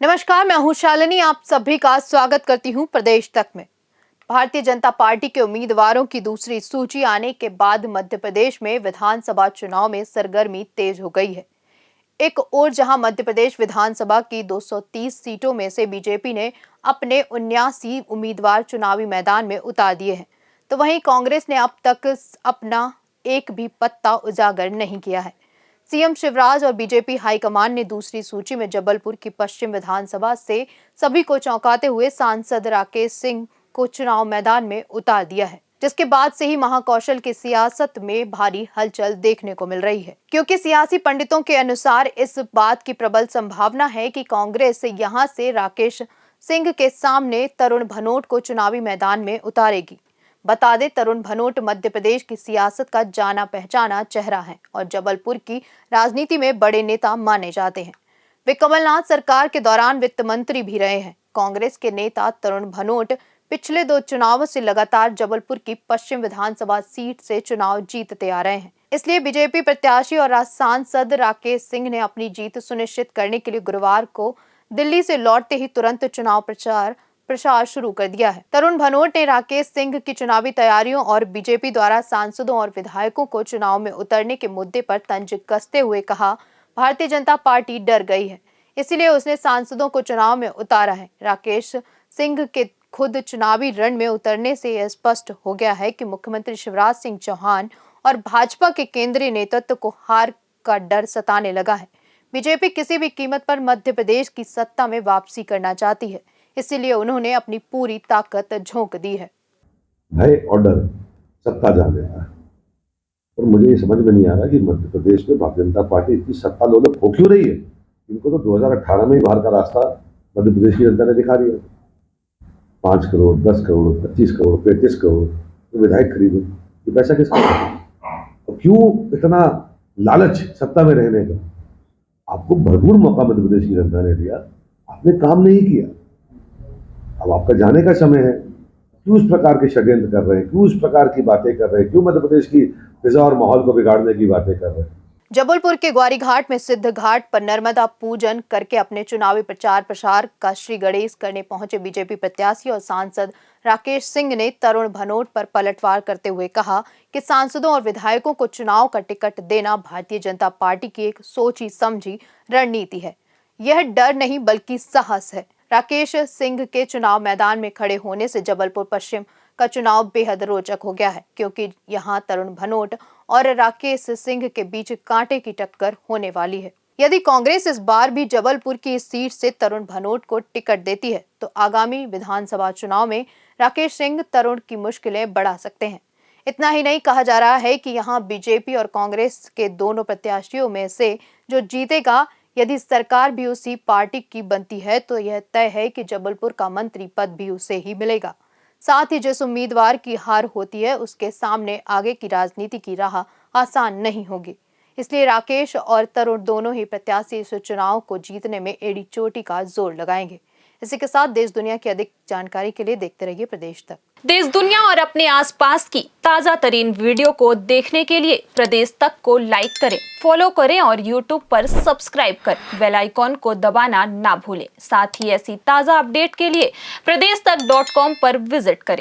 नमस्कार, मैं हूं शालिनी। आप सभी का स्वागत करती हूं प्रदेश तक में। भारतीय जनता पार्टी के उम्मीदवारों की दूसरी सूची आने के बाद मध्य प्रदेश में विधानसभा चुनाव में सरगर्मी तेज हो गई है। एक ओर जहां मध्य प्रदेश विधानसभा की 230 सीटों में से बीजेपी ने अपने 79 उम्मीदवार चुनावी मैदान में उतार दिए हैं, तो वहीं कांग्रेस ने अब तक अपना एक भी पत्ता उजागर नहीं किया है। सीएम शिवराज और बीजेपी हाईकमान ने दूसरी सूची में जबलपुर की पश्चिम विधानसभा से सभी को चौंकाते हुए सांसद राकेश सिंह को चुनाव मैदान में उतार दिया है, जिसके बाद से ही महाकौशल की सियासत में भारी हलचल देखने को मिल रही है, क्योंकि सियासी पंडितों के अनुसार इस बात की प्रबल संभावना है कि कांग्रेस यहां से राकेश सिंह के सामने तरुण भनोट को चुनावी मैदान में उतारेगी। बता दें, तरुण भनोट मध्य प्रदेश की सियासत का जाना पहचाना चेहरा है और जबलपुर की राजनीति में बड़े नेता माने जाते हैं। वे कमलनाथ सरकार के दौरान वित्त मंत्री भी रहे हैं। कांग्रेस के नेता तरुण भनोट पिछले 2 चुनावों से लगातार जबलपुर की पश्चिम विधानसभा सीट से चुनाव जीतते आ रहे हैं। इसलिए बीजेपी प्रत्याशी और सांसद राकेश सिंह ने अपनी जीत सुनिश्चित करने के लिए गुरुवार को दिल्ली से लौटते ही तुरंत चुनाव प्रचार शुरू कर दिया है। तरुण भनोट ने राकेश सिंह की चुनावी तैयारियों और बीजेपी द्वारा सांसदों और विधायकों को चुनाव में उतरने के मुद्दे पर तंज कसते हुए कहा, भारतीय जनता पार्टी डर गई है, इसीलिए उसने सांसदों को चुनाव में उतारा है। राकेश सिंह के खुद चुनावी रण में उतरने से यह स्पष्ट हो गया है कि मुख्यमंत्री शिवराज सिंह चौहान और भाजपा के केंद्रीय नेतृत्व को हार का डर सताने लगा है। बीजेपी किसी भी कीमत पर मध्य प्रदेश की सत्ता में वापसी करना चाहती है, इसीलिए उन्होंने अपनी पूरी ताकत झोंक दी है। भय और डर सत्ता जा लेता है और मुझे ये समझ में नहीं आ रहा कि मध्य प्रदेश में भारतीय जनता पार्टी इतनी सत्ता लोलुप हो क्यों रही है। इनको तो 2018 में ही बाहर का रास्ता मध्य प्रदेश की जनता ने दिखा दिया। 5 करोड़, 10 करोड़, 25 करोड़, 35 करोड़ तो विधायक खरीदो, ये पैसा किसका है? और क्यों इतना लालच सत्ता में रहने का? आपको भरपूर मौका मध्य प्रदेश की जनता ने दिया, आपने काम नहीं किया। अब आपका जाने का समय है। क्यों इस प्रकार के षड्यंत्र कर रहे हैं? क्यों इस प्रकार की बातें कर रहे हैं? क्यों मध्य प्रदेश की फिजा और माहौल को बिगाड़ने की बातें कर रहे हैं? जबलपुर के ग्वारी घाट में सिद्ध घाट पर नर्मदा पूजन करके अपने चुनावी प्रचार प्रसार का श्री गणेश करने पहुंचे बीजेपी प्रत्याशी और सांसद राकेश सिंह ने तरुण भनोट पर पलटवार करते हुए कहा कि सांसदों और विधायकों को चुनाव का टिकट देना भारतीय जनता पार्टी की एक सोची समझी रणनीति है। यह डर नहीं बल्कि साहस है। राकेश सिंह के चुनाव मैदान में खड़े होने से जबलपुर पश्चिम का चुनाव बेहद रोचक हो गया है, क्योंकि यहां तरुण भनोट और राकेश सिंह के बीच कांटे की टक्कर होने वाली है। यदि कांग्रेस इस बार भी जबलपुर की सीट से तरुण भनोट को टिकट देती है, तो आगामी विधानसभा चुनाव में राकेश सिंह तरुण की मुश्किलें बढ़ा सकते हैं। इतना ही नहीं, कहा जा रहा है कि यहाँ बीजेपी और कांग्रेस के दोनों प्रत्याशियों में से जो जीतेगा, यदि सरकार भी उसी पार्टी की बनती है, तो यह तय है कि जबलपुर का मंत्री पद भी उसे ही मिलेगा। साथ ही जिस उम्मीदवार की हार होती है, उसके सामने आगे की राजनीति की राह आसान नहीं होगी। इसलिए राकेश और तरुण दोनों ही प्रत्याशी इस चुनाव को जीतने में एड़ी चोटी का जोर लगाएंगे। इसी के साथ देश दुनिया की अधिक जानकारी के लिए देखते रहिए प्रदेश तक। देश दुनिया और अपने आसपास की ताजा तरीन वीडियो को देखने के लिए प्रदेश तक को लाइक करें, फॉलो करें और यूट्यूब पर सब्सक्राइब कर बेल आइकॉन को दबाना ना भूलें। साथ ही ऐसी ताजा अपडेट के लिए pradesh tak.com पर विजिट करें।